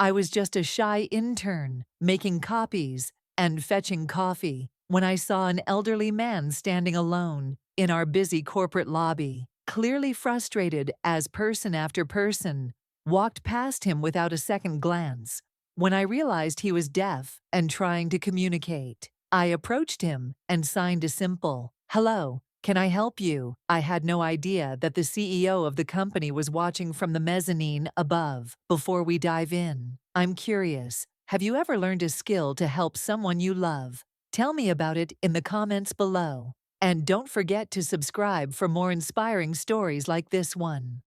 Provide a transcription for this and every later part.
I was just a shy intern, making copies and fetching coffee, when I saw an elderly man standing alone in our busy corporate lobby, clearly frustrated as person after person walked past him without a second glance. When I realized he was deaf and trying to communicate, I approached him and signed a simple, "Hello, can I help you?" I had no idea that the CEO of the company was watching from the mezzanine above. Before we dive in, I'm curious, have you ever learned a skill to help someone you love? Tell me about it in the comments below. And don't forget to subscribe for more inspiring stories like this one.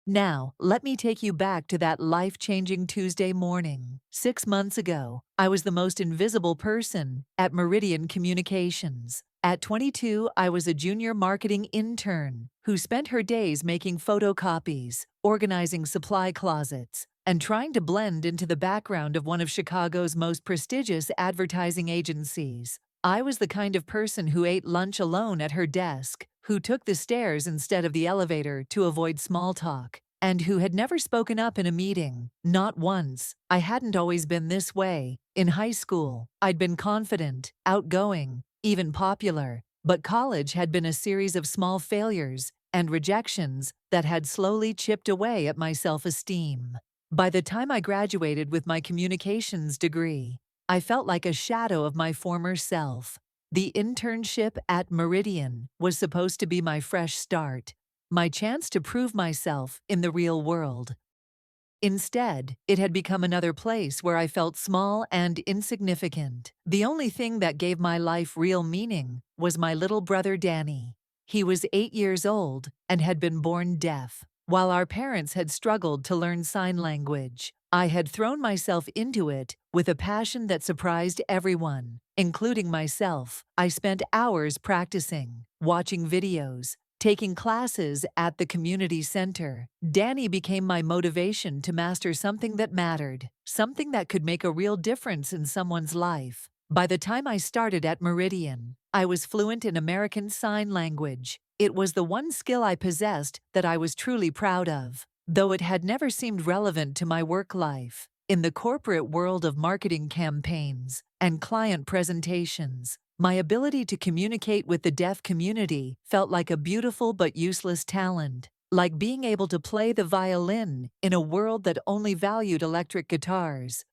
Now, let me take you back to that life-changing Tuesday morning. 6 months ago, I was the most invisible person at Meridian Communications. At 22, I was a junior marketing intern who spent her days making photocopies, organizing supply closets, and trying to blend into the background of one of Chicago's most prestigious advertising agencies. I was the kind of person who ate lunch alone at her desk, who took the stairs instead of the elevator to avoid small talk, and who had never spoken up in a meeting, not once. I hadn't always been this way. In high school, I'd been confident, outgoing, even popular, but college had been a series of small failures and rejections that had slowly chipped away at my self-esteem. By the time I graduated with my communications degree, I felt like a shadow of my former self. The internship at Meridian was supposed to be my fresh start, my chance to prove myself in the real world. Instead, it had become another place where I felt small and insignificant. The only thing that gave my life real meaning was my little brother Danny. He was 8 years old and had been born deaf. While our parents had struggled to learn sign language, I had thrown myself into it with a passion that surprised everyone, including myself. I spent hours practicing, watching videos, taking classes at the community center. Danny became my motivation to master something that mattered, something that could make a real difference in someone's life. By the time I started at Meridian, I was fluent in American Sign Language. It was the one skill I possessed that I was truly proud of, though it had never seemed relevant to my work life. In the corporate world of marketing campaigns and client presentations, my ability to communicate with the deaf community felt like a beautiful but useless talent, like being able to play the violin in a world that only valued electric guitars.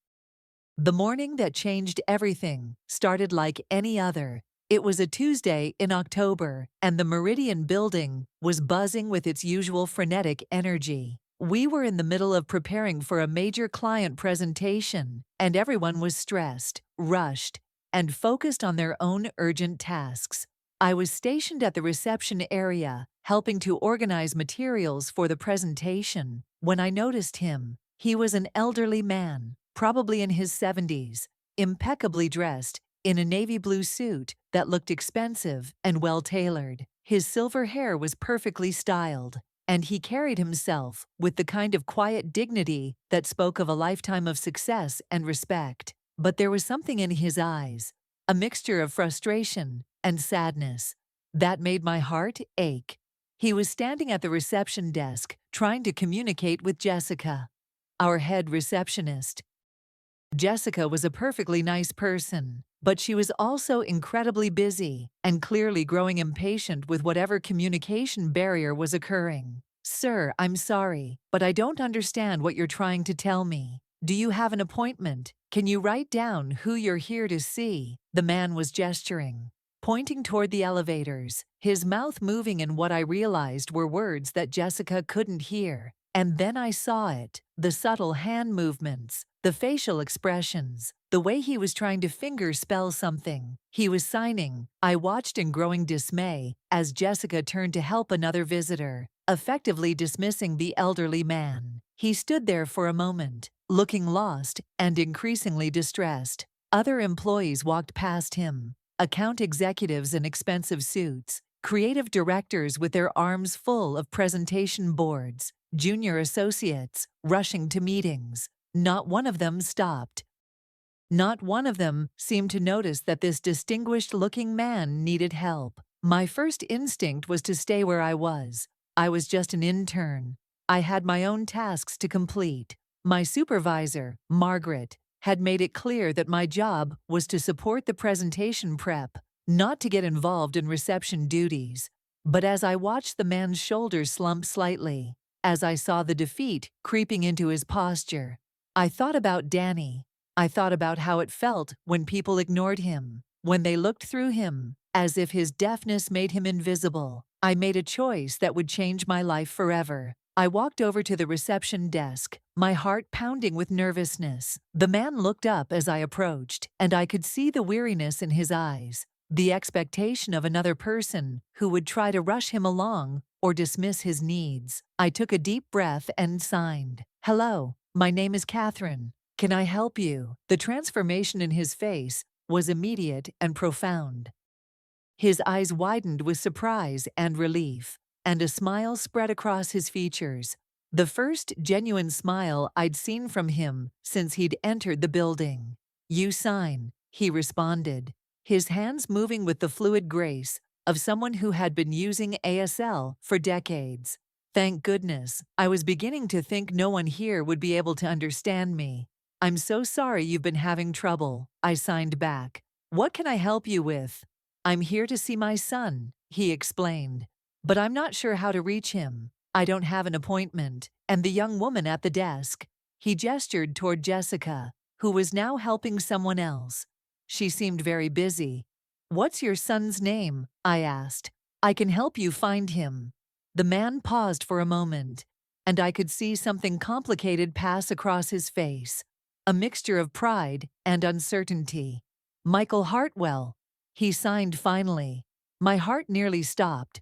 The morning that changed everything started like any other. It was a Tuesday in October, and the Meridian building was buzzing with its usual frenetic energy. We were in the middle of preparing for a major client presentation, and everyone was stressed, rushed, and focused on their own urgent tasks. I was stationed at the reception area, helping to organize materials for the presentation, when I noticed him. He was an elderly man, probably in his 70s, impeccably dressed, in a navy blue suit that looked expensive and well-tailored. His silver hair was perfectly styled, and he carried himself with the kind of quiet dignity that spoke of a lifetime of success and respect. But there was something in his eyes, a mixture of frustration and sadness, that made my heart ache. He was standing at the reception desk, trying to communicate with Jessica, our head receptionist. Jessica was a perfectly nice person, but she was also incredibly busy and clearly growing impatient with whatever communication barrier was occurring. "Sir, I'm sorry, but I don't understand what you're trying to tell me. Do you have an appointment? Can you write down who you're here to see?" The man was gesturing, pointing toward the elevators, his mouth moving in what I realized were words that Jessica couldn't hear. And then I saw it, the subtle hand movements, the facial expressions, the way he was trying to finger spell something. He was signing. I watched in growing dismay as Jessica turned to help another visitor, effectively dismissing the elderly man. He stood there for a moment, looking lost and increasingly distressed. Other employees walked past him, account executives in expensive suits, creative directors with their arms full of presentation boards, junior associates rushing to meetings. Not one of them stopped. Not one of them seemed to notice that this distinguished-looking man needed help. My first instinct was to stay where I was. I was just an intern. I had my own tasks to complete. My supervisor, Margaret, had made it clear that my job was to support the presentation prep, not to get involved in reception duties. But as I watched the man's shoulders slump slightly, as I saw the defeat creeping into his posture, I thought about Danny. I thought about how it felt when people ignored him, when they looked through him, as if his deafness made him invisible. I made a choice that would change my life forever. I walked over to the reception desk, my heart pounding with nervousness. The man looked up as I approached, and I could see the weariness in his eyes, the expectation of another person who would try to rush him along or dismiss his needs. I took a deep breath and signed, "Hello, my name is Catherine. Can I help you?" The transformation in his face was immediate and profound. His eyes widened with surprise and relief, and a smile spread across his features. The first genuine smile I'd seen from him since he'd entered the building. "You sign," he responded, his hands moving with the fluid grace of someone who had been using ASL for decades. Thank goodness, I was beginning to think no one here would be able to understand me. "I'm so sorry you've been having trouble," I signed back. "What can I help you with?" "I'm here to see my son," he explained, "but I'm not sure how to reach him. I don't have an appointment." And the young woman at the desk, he gestured toward Jessica, who was now helping someone else. She seemed very busy. "What's your son's name?" I asked. "I can help you find him." The man paused for a moment, and I could see something complicated pass across his face, a mixture of pride and uncertainty. "Michael Hartwell," he signed finally. My heart nearly stopped.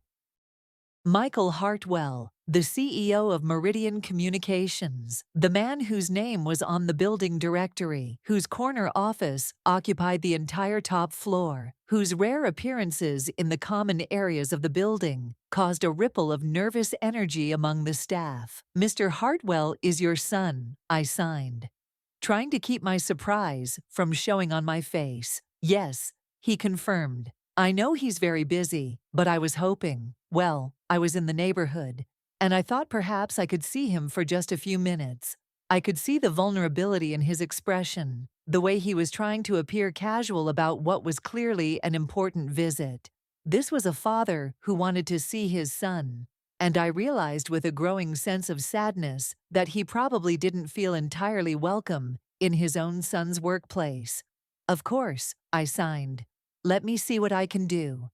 Michael Hartwell, the CEO of Meridian Communications, the man whose name was on the building directory, whose corner office occupied the entire top floor, whose rare appearances in the common areas of the building caused a ripple of nervous energy among the staff. "Mr. Hartwell is your son," I signed, trying to keep my surprise from showing on my face. "Yes," he confirmed. "I know he's very busy, but I was hoping, well, I was in the neighborhood, and I thought perhaps I could see him for just a few minutes." I could see the vulnerability in his expression, the way he was trying to appear casual about what was clearly an important visit. This was a father who wanted to see his son, and I realized with a growing sense of sadness that he probably didn't feel entirely welcome in his own son's workplace. "Of course," I signed. "Let me see what I can do.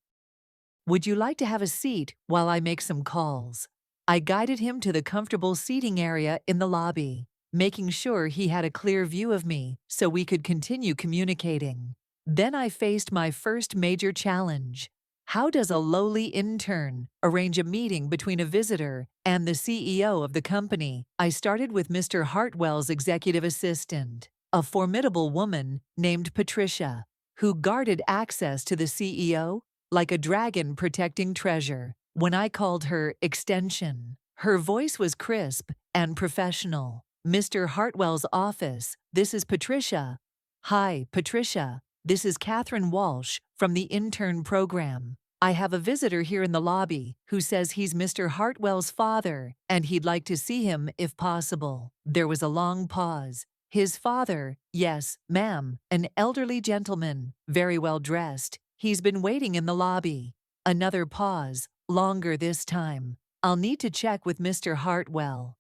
Would you like to have a seat while I make some calls?" I guided him to the comfortable seating area in the lobby, making sure he had a clear view of me so we could continue communicating. Then I faced my first major challenge. How does a lowly intern arrange a meeting between a visitor and the CEO of the company? I started with Mr. Hartwell's executive assistant, a formidable woman named Patricia, who guarded access to the CEO like a dragon protecting treasure. When I called her extension, her voice was crisp and professional. "Mr. Hartwell's office, this is Patricia." "Hi, Patricia. This is Catherine Walsh from the intern program. I have a visitor here in the lobby who says he's Mr. Hartwell's father and he'd like to see him if possible." There was a long pause. "His father, yes, ma'am, an elderly gentleman, very well dressed. He's been waiting in the lobby." Another pause, longer this time. "I'll need to check with Mr. Hartwell.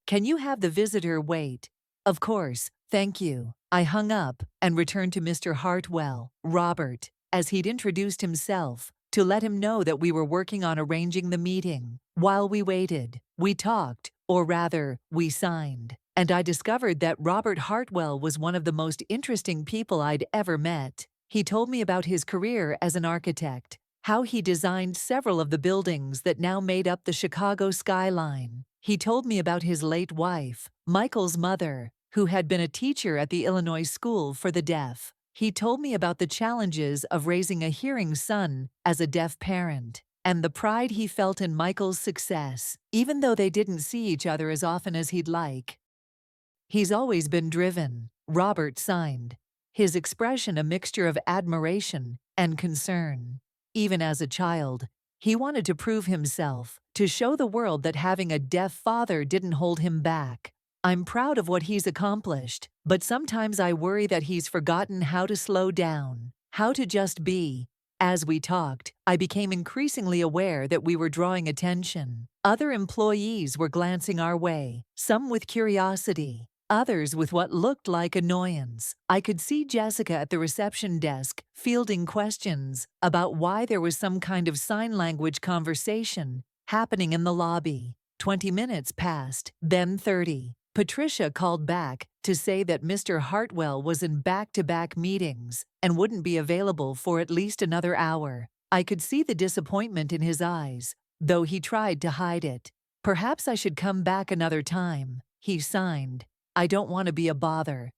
Can you have the visitor wait?" "Of course, thank you." I hung up and returned to Mr. Hartwell, Robert, as he'd introduced himself, to let him know that we were working on arranging the meeting. While we waited, we talked, or rather, we signed, and I discovered that Robert Hartwell was one of the most interesting people I'd ever met. He told me about his career as an architect, how he designed several of the buildings that now made up the Chicago skyline. He told me about his late wife, Michael's mother, who had been a teacher at the Illinois School for the Deaf. He told me about the challenges of raising a hearing son as a deaf parent, and the pride he felt in Michael's success, even though they didn't see each other as often as he'd like. "He's always been driven," Robert signed, his expression a mixture of admiration and concern. Even as a child, he wanted to prove himself, to show the world that having a deaf father didn't hold him back. I'm proud of what he's accomplished, but sometimes I worry that he's forgotten how to slow down, how to just be. As we talked, I became increasingly aware that we were drawing attention. Other employees were glancing our way, some with curiosity, others with what looked like annoyance. I could see Jessica at the reception desk, fielding questions about why there was some kind of sign language conversation happening in the lobby. 20 minutes passed, then 30. Patricia called back to say that Mr. Hartwell was in back-to-back meetings and wouldn't be available for at least another hour. I could see the disappointment in his eyes, though he tried to hide it. Perhaps I should come back another time, he signed. I don't want to be a bother.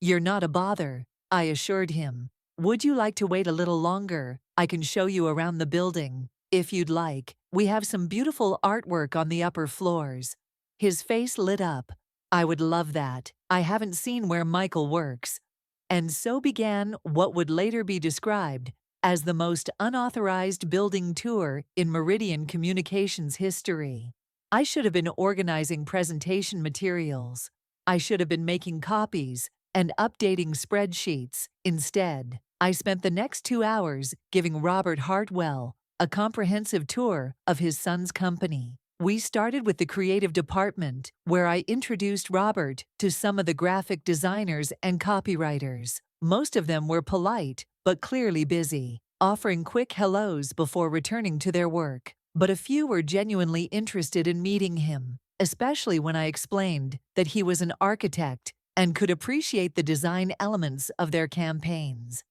You're not a bother, I assured him. Would you like to wait a little longer? I can show you around the building, if you'd like. We have some beautiful artwork on the upper floors. His face lit up. I would love that. I haven't seen where Michael works. And so began what would later be described as the most unauthorized building tour in Meridian Communications history. I should have been organizing presentation materials. I should have been making copies and updating spreadsheets. Instead, I spent the next 2 hours giving Robert Hartwell a comprehensive tour of his son's company. We started with the creative department, where I introduced Robert to some of the graphic designers and copywriters. Most of them were polite, but clearly busy, offering quick hellos before returning to their work. But a few were genuinely interested in meeting him, especially when I explained that he was an architect and could appreciate the design elements of their campaigns.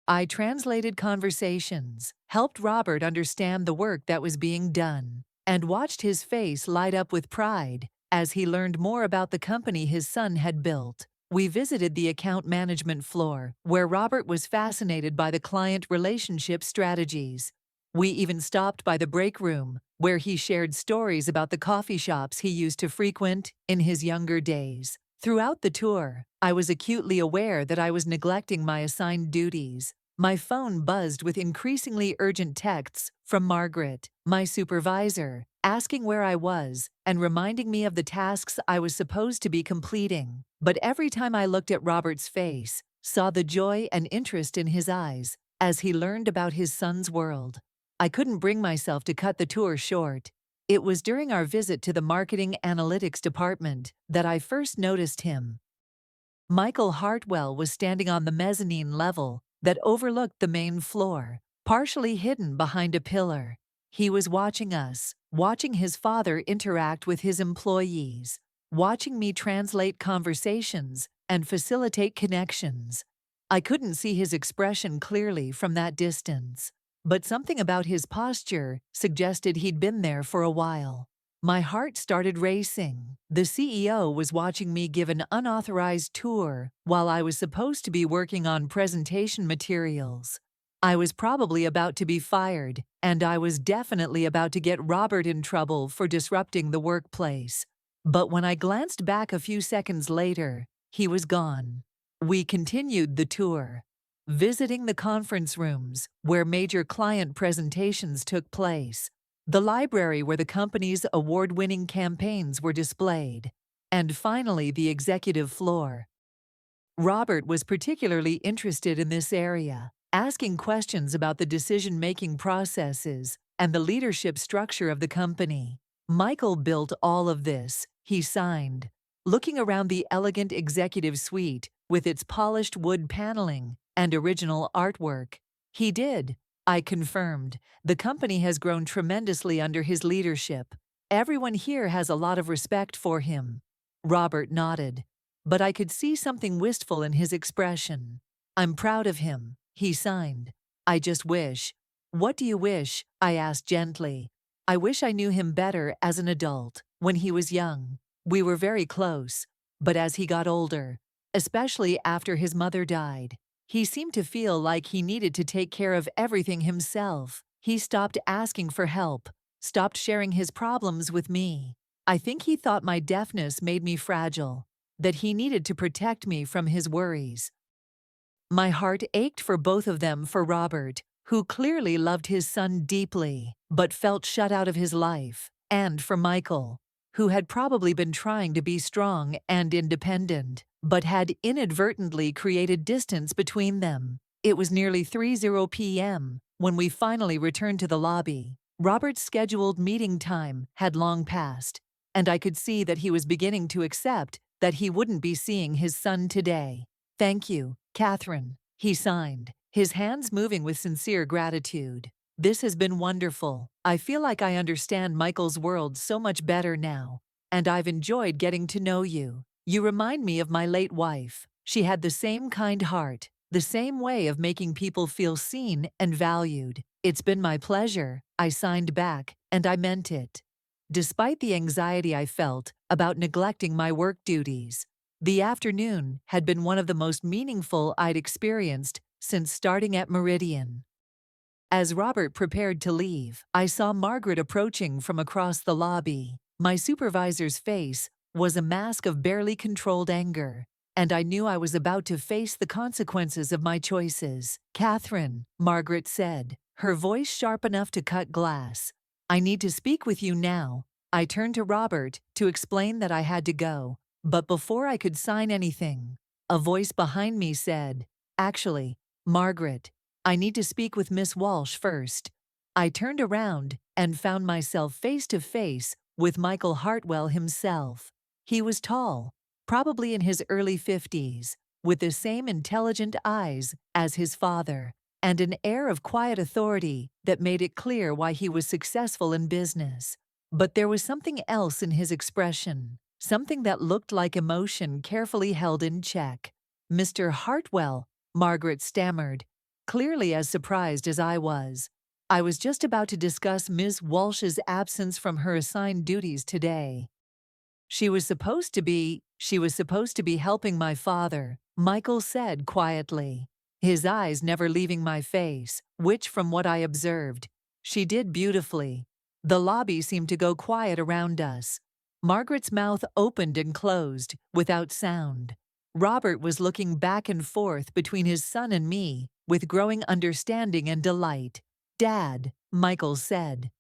I translated conversations, helped Robert understand the work that was being done, and watched his face light up with pride as he learned more about the company his son had built. We visited the account management floor, where Robert was fascinated by the client relationship strategies. We even stopped by the break room, where he shared stories about the coffee shops he used to frequent in his younger days. Throughout the tour, I was acutely aware that I was neglecting my assigned duties. My phone buzzed with increasingly urgent texts from Margaret, my supervisor, asking where I was and reminding me of the tasks I was supposed to be completing. But every time I looked at Robert's face, saw the joy and interest in his eyes as he learned about his son's world. I couldn't bring myself to cut the tour short. It was during our visit to the marketing analytics department that I first noticed him. Michael Hartwell was standing on the mezzanine level that overlooked the main floor, partially hidden behind a pillar. He was watching us, watching his father interact with his employees, watching me translate conversations and facilitate connections. I couldn't see his expression clearly from that distance, but something about his posture suggested he'd been there for a while. My heart started racing. The CEO was watching me give an unauthorized tour while I was supposed to be working on presentation materials. I was probably about to be fired, and I was definitely about to get Robert in trouble for disrupting the workplace. But when I glanced back a few seconds later, he was gone. We continued the tour, visiting the conference rooms where major client presentations took place, the library where the company's award-winning campaigns were displayed, and finally the executive floor. Robert was particularly interested in this area, asking questions about the decision-making processes and the leadership structure of the company. Michael built all of this, he signed, looking around the elegant executive suite with its polished wood paneling and original artwork. He did, I confirmed. The company has grown tremendously under his leadership. Everyone here has a lot of respect for him. Robert nodded, but I could see something wistful in his expression. I'm proud of him, he signed. I just wish. What do you wish? I asked gently. I wish I knew him better as an adult. When he was young, we were very close, but as he got older, especially after his mother died, he seemed to feel like he needed to take care of everything himself. He stopped asking for help, stopped sharing his problems with me. I think he thought my deafness made me fragile, that he needed to protect me from his worries. My heart ached for both of them, for Robert, who clearly loved his son deeply, but felt shut out of his life, and for Michael, who had probably been trying to be strong and independent, but had inadvertently created distance between them. It was nearly 3:00 p.m. when we finally returned to the lobby. Robert's scheduled meeting time had long passed, and I could see that he was beginning to accept that he wouldn't be seeing his son today. "Thank you, Catherine," he signed, his hands moving with sincere gratitude. "This has been wonderful. I feel like I understand Michael's world so much better now, and I've enjoyed getting to know you. You remind me of my late wife. She had the same kind heart, the same way of making people feel seen and valued." "It's been my pleasure," I signed back, and I meant it. Despite the anxiety I felt about neglecting my work duties, the afternoon had been one of the most meaningful I'd experienced since starting at Meridian. As Robert prepared to leave, I saw Margaret approaching from across the lobby. My supervisor's face was a mask of barely controlled anger, and I knew I was about to face the consequences of my choices. "Catherine," Margaret said, her voice sharp enough to cut glass, "I need to speak with you now." I turned to Robert to explain that I had to go, but before I could sign anything, a voice behind me said, "Actually, Margaret, I need to speak with Miss Walsh first." I turned around and found myself face to face with Michael Hartwell himself. He was tall, probably in his early 50s, with the same intelligent eyes as his father, and an air of quiet authority that made it clear why he was successful in business. But there was something else in his expression, something that looked like emotion carefully held in check. "Mr. Hartwell," Margaret stammered, clearly as surprised as I was. I was just about to discuss Ms. Walsh's absence from her assigned duties today. She was supposed to be helping my father," Michael said quietly, his eyes never leaving my face, which, from what I observed, she did beautifully. The lobby seemed to go quiet around us. Margaret's mouth opened and closed, without sound. Robert was looking back and forth between his son and me, with growing understanding and delight. "Dad," Michael said,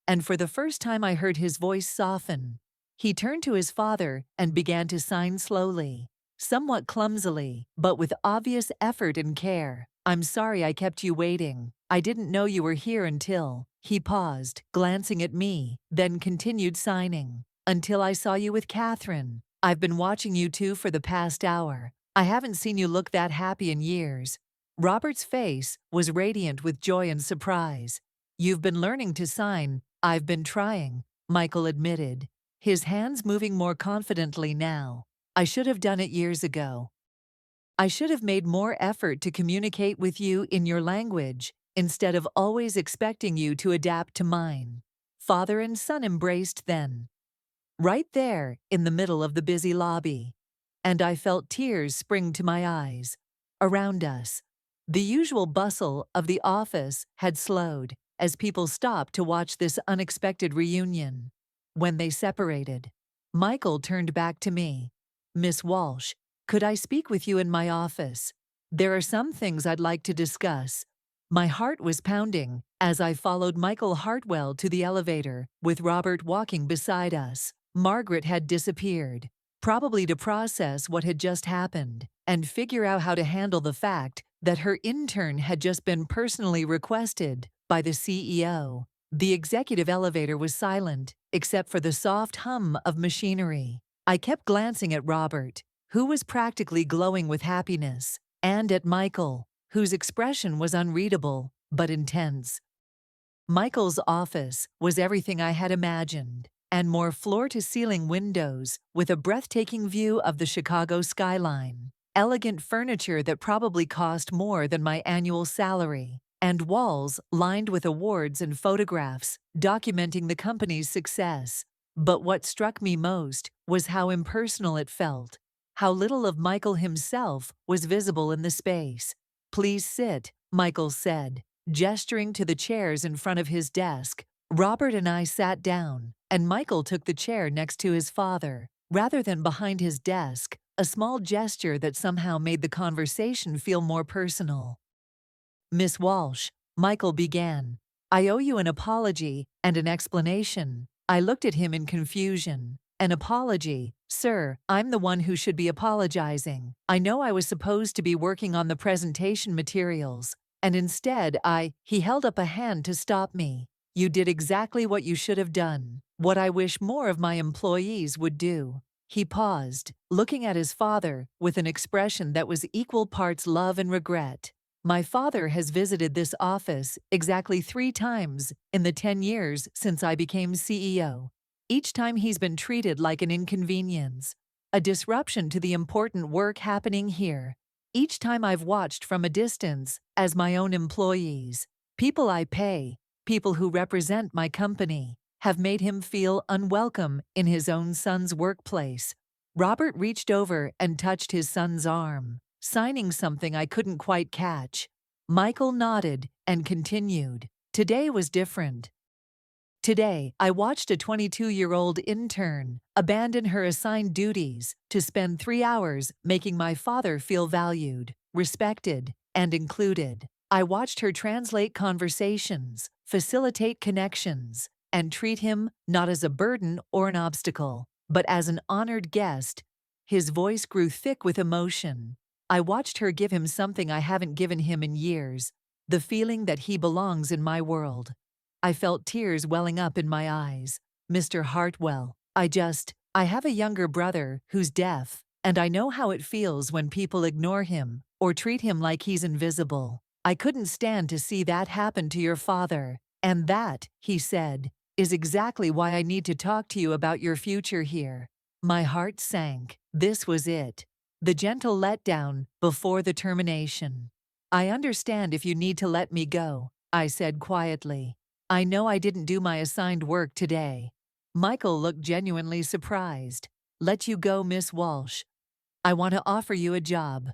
and for the first time I heard his voice soften. He turned to his father and began to sign slowly, somewhat clumsily, but with obvious effort and care. "I'm sorry I kept you waiting. I didn't know you were here until—" He paused, glancing at me, then continued signing. "Until I saw you with Catherine. I've been watching you two for the past hour. I haven't seen you look that happy in years." Robert's face was radiant with joy and surprise. "You've been learning to sign." "I've been trying," Michael admitted, his hands moving more confidently now. "I should have done it years ago. I should have made more effort to communicate with you in your language, instead of always expecting you to adapt to mine." Father and son embraced then, right there in the middle of the busy lobby, and I felt tears spring to my eyes. Around us, the usual bustle of the office had slowed as people stopped to watch this unexpected reunion. When they separated, Michael turned back to me. "Miss Walsh, could I speak with you in my office? There are some things I'd like to discuss." My heart was pounding as I followed Michael Hartwell to the elevator, with Robert walking beside us. Margaret had disappeared, probably to process what had just happened and figure out how to handle the fact that her intern had just been personally requested by the CEO. The executive elevator was silent, except for the soft hum of machinery. I kept glancing at Robert, who was practically glowing with happiness, and at Michael, whose expression was unreadable but intense. Michael's office was everything I had imagined, and more floor-to-ceiling windows with a breathtaking view of the Chicago skyline, elegant furniture that probably cost more than my annual salary, and walls lined with awards and photographs documenting the company's success. But what struck me most was how impersonal it felt, how little of Michael himself was visible in the space. "Please sit," Michael said, gesturing to the chairs in front of his desk. Robert and I sat down, and Michael took the chair next to his father, rather than behind his desk, a small gesture that somehow made the conversation feel more personal. "Miss Walsh," Michael began, "I owe you an apology and an explanation." I looked at him in confusion. An apology? Sir, I'm the one who should be apologizing. I know I was supposed to be working on the presentation materials, and instead He held up a hand to stop me. You did exactly what you should have done. What I wish more of my employees would do. He paused, looking at his father with an expression that was equal parts love and regret. My father has visited this office exactly 3 times in the 10 years since I became CEO. Each time he's been treated like an inconvenience, a disruption to the important work happening here. Each time I've watched from a distance as my own employees, people I pay, people who represent my company, have made him feel unwelcome in his own son's workplace. Robert reached over and touched his son's arm, signing something I couldn't quite catch. Michael nodded and continued. Today was different. Today, I watched a 22-year-old intern abandon her assigned duties to spend 3 hours making my father feel valued, respected, and included. I watched her translate conversations, facilitate connections, and treat him not as a burden or an obstacle, but as an honored guest. His voice grew thick with emotion. I watched her give him something I haven't given him in years, the feeling that he belongs in my world. I felt tears welling up in my eyes. Mr. Hartwell, I have a younger brother who's deaf, and I know how it feels when people ignore him or treat him like he's invisible. I couldn't stand to see that happen to your father, and that, he said, is exactly why I need to talk to you about your future here. My heart sank. This was it. The gentle letdown before the termination. I understand if you need to let me go, I said quietly. I know I didn't do my assigned work today. Michael looked genuinely surprised. Let you go, Miss Walsh. I want to offer you a job.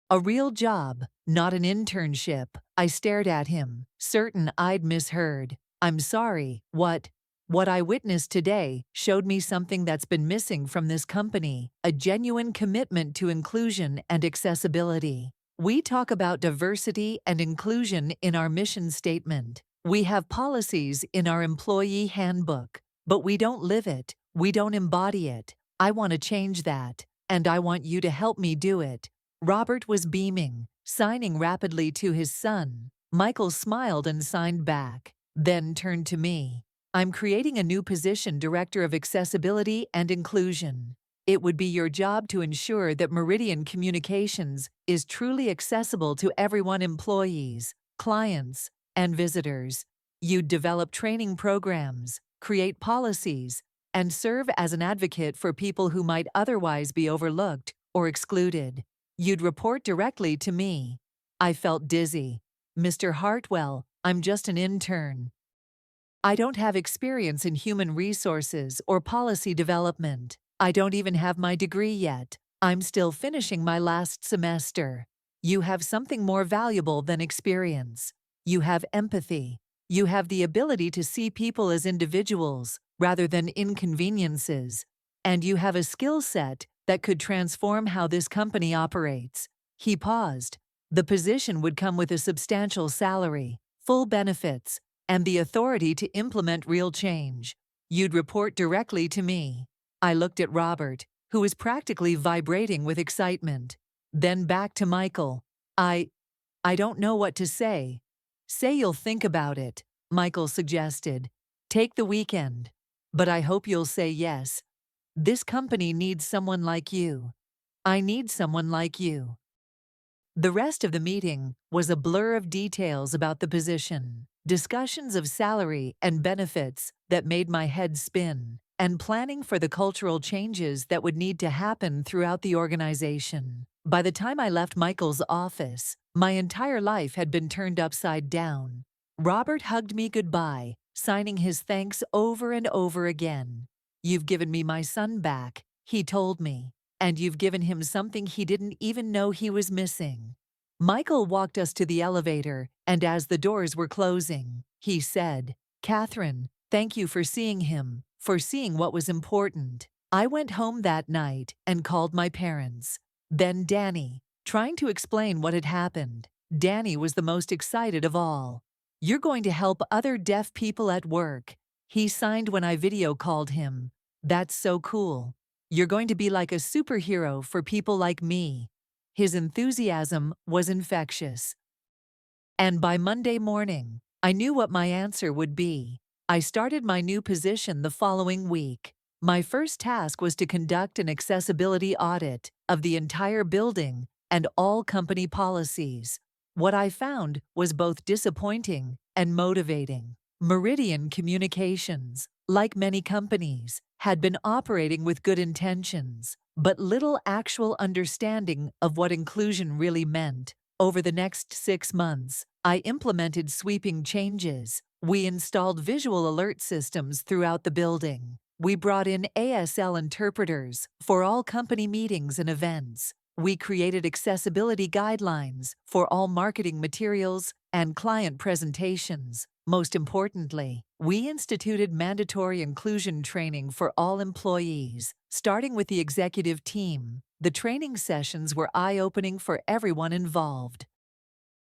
A real job, not an internship. I stared at him, certain I'd misheard. I'm sorry, what I witnessed today showed me something that's been missing from this company, a genuine commitment to inclusion and accessibility. We talk about diversity and inclusion in our mission statement. We have policies in our employee handbook, but we don't live it, we don't embody it. I want to change that, and I want you to help me do it. Robert was beaming, signing rapidly to his son. Michael smiled and signed back, then turned to me. I'm creating a new position, Director of Accessibility and Inclusion. It would be your job to ensure that Meridian Communications is truly accessible to everyone, employees, clients, and visitors. You'd develop training programs, create policies, and serve as an advocate for people who might otherwise be overlooked or excluded. You'd report directly to me. I felt dizzy. Mr. Hartwell, I'm just an intern. I don't have experience in human resources or policy development. I don't even have my degree yet. I'm still finishing my last semester. You have something more valuable than experience. You have empathy. You have the ability to see people as individuals rather than inconveniences. And you have a skill set that could transform how this company operates. He paused. The position would come with a substantial salary, full benefits, and the authority to implement real change. You'd report directly to me. I looked at Robert, who was practically vibrating with excitement. Then back to Michael. I don't know what to say. Say you'll think about it, Michael suggested. Take the weekend. But I hope you'll say yes. This company needs someone like you. I need someone like you. The rest of the meeting was a blur of details about the position, discussions of salary and benefits that made my head spin, and planning for the cultural changes that would need to happen throughout the organization. By the time I left Michael's office, my entire life had been turned upside down. Robert hugged me goodbye, signing his thanks over and over again. You've given me my son back, he told me, and you've given him something he didn't even know he was missing. Michael walked us to the elevator, and as the doors were closing, he said, Catherine, thank you for seeing him, for seeing what was important. I went home that night and called my parents. Then Danny, trying to explain what had happened. Danny was the most excited of all. You're going to help other deaf people at work, he signed when I video called him. That's so cool. You're going to be like a superhero for people like me." His enthusiasm was infectious. And by Monday morning, I knew what my answer would be. I started my new position the following week. My first task was to conduct an accessibility audit of the entire building and all company policies. What I found was both disappointing and motivating. Meridian Communications, like many companies, had been operating with good intentions, but little actual understanding of what inclusion really meant. Over the next 6 months, I implemented sweeping changes. We installed visual alert systems throughout the building. We brought in ASL interpreters for all company meetings and events. We created accessibility guidelines for all marketing materials and client presentations. Most importantly, we instituted mandatory inclusion training for all employees, starting with the executive team. The training sessions were eye-opening for everyone involved.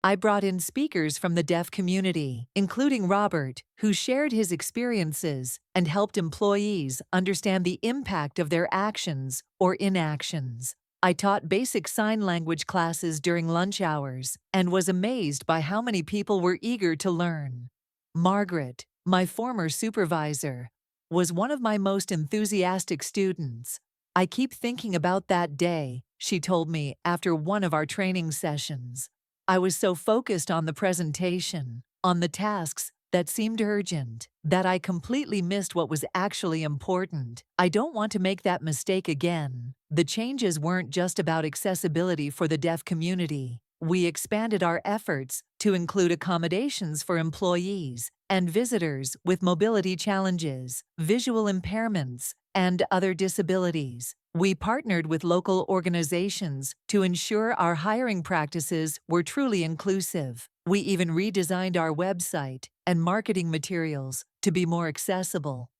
I brought in speakers from the deaf community, including Robert, who shared his experiences and helped employees understand the impact of their actions or inactions. I taught basic sign language classes during lunch hours and was amazed by how many people were eager to learn. Margaret, my former supervisor, was one of my most enthusiastic students. "I keep thinking about that day," she told me after one of our training sessions. "I was so focused on the presentation, on the tasks that seemed urgent, that I completely missed what was actually important. I don't want to make that mistake again." The changes weren't just about accessibility for the deaf community. We expanded our efforts to include accommodations for employees and visitors with mobility challenges, visual impairments, and other disabilities. We partnered with local organizations to ensure our hiring practices were truly inclusive. We even redesigned our website and marketing materials to be more accessible.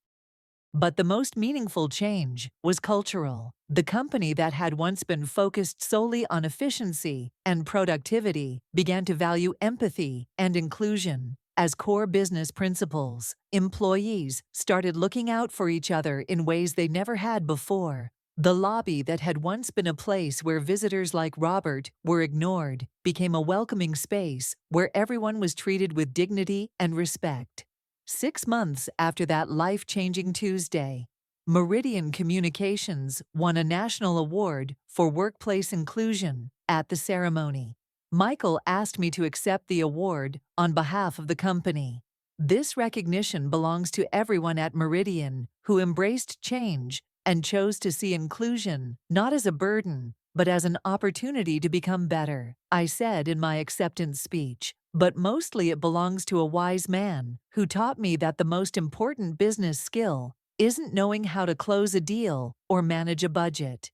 But the most meaningful change was cultural. The company that had once been focused solely on efficiency and productivity began to value empathy and inclusion as core business principles. Employees started looking out for each other in ways they never had before. The lobby that had once been a place where visitors like Robert were ignored became a welcoming space where everyone was treated with dignity and respect. 6 months after that life-changing Tuesday, Meridian Communications won a national award for workplace inclusion at the ceremony. Michael asked me to accept the award on behalf of the company. This recognition belongs to everyone at Meridian who embraced change and chose to see inclusion not as a burden, but as an opportunity to become better, I said in my acceptance speech. But mostly it belongs to a wise man who taught me that the most important business skill isn't knowing how to close a deal or manage a budget.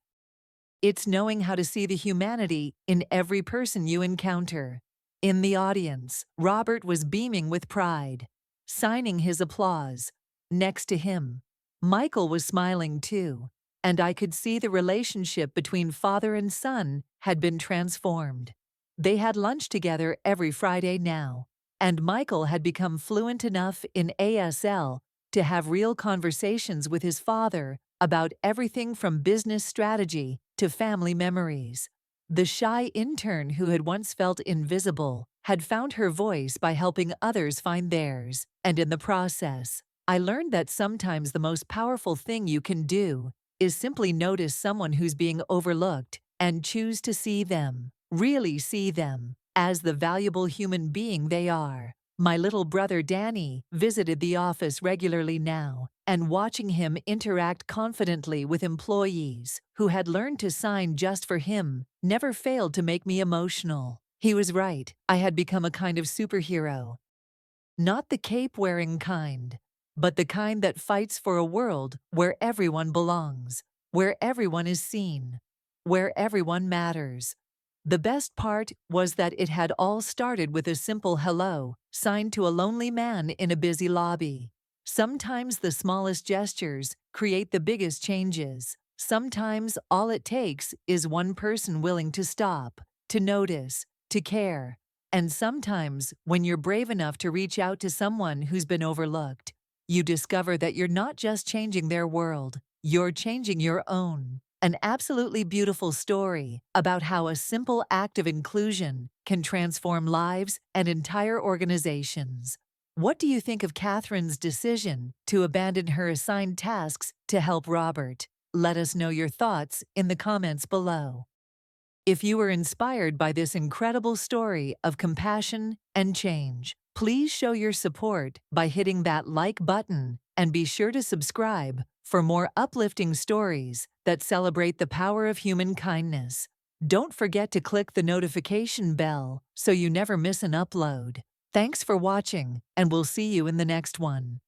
It's knowing how to see the humanity in every person you encounter. In the audience, Robert was beaming with pride, signing his applause. Next to him, Michael was smiling too, and I could see the relationship between father and son had been transformed. They had lunch together every Friday now, and Michael had become fluent enough in ASL to have real conversations with his father about everything from business strategy to family memories. The shy intern who had once felt invisible had found her voice by helping others find theirs, and in the process, I learned that sometimes the most powerful thing you can do is simply notice someone who's being overlooked and choose to see them, really see them, as the valuable human being they are. My little brother Danny visited the office regularly now, and watching him interact confidently with employees who had learned to sign just for him never failed to make me emotional. He was right. I had become a kind of superhero. Not the cape-wearing kind, but the kind that fights for a world where everyone belongs, where everyone is seen, where everyone matters. The best part was that it had all started with a simple hello, signed to a lonely man in a busy lobby. Sometimes the smallest gestures create the biggest changes. Sometimes all it takes is one person willing to stop, to notice, to care. And sometimes, when you're brave enough to reach out to someone who's been overlooked, you discover that you're not just changing their world, You're Changing Your Own. An absolutely beautiful story about how a simple act of inclusion can transform lives and entire organizations. What do you think of Catherine's decision to abandon her assigned tasks to help Robert? Let us know your thoughts in the comments below. If you were inspired by this incredible story of compassion and change, please show your support by hitting that like button and be sure to subscribe for more uplifting stories that celebrate the power of human kindness. Don't forget to click the notification bell so you never miss an upload. Thanks for watching, and we'll see you in the next one.